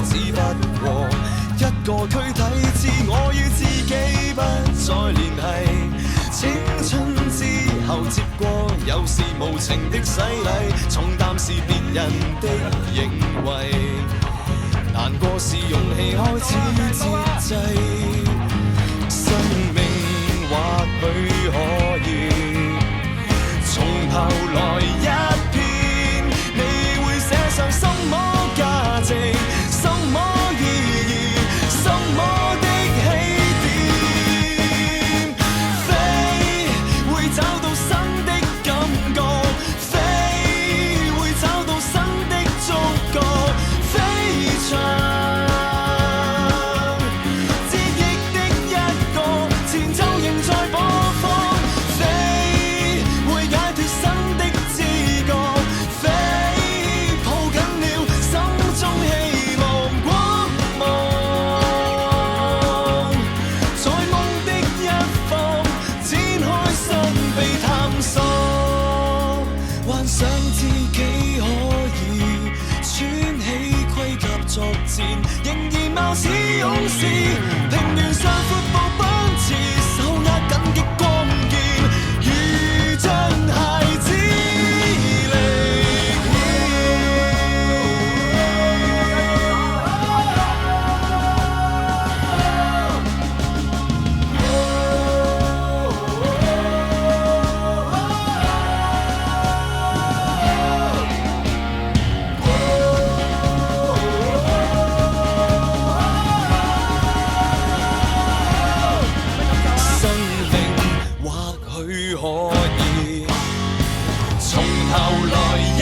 只不過一個軀體，自我與自己不再聯繫。青春之後接過，有時無情的洗禮，重擔是別人的認為，難過是勇氣開始節制。生命或許可以從頭來一遍，你會寫上什麼價值，什麼意義，什麼的起點。飛會找到新的感覺，飛會找到新的觸覺，飛翔折翼的一個前奏仍在播放，飛會解脫新的知覺，飛抱緊了心中希望光芒，在夢的一方展開新秘探索，幻想自己可以穿起盔甲作戰，仍然貌似勇士，平原上闊步奔馳，手握緊的光劍，如像孩子力竭。生命或許可以從頭來一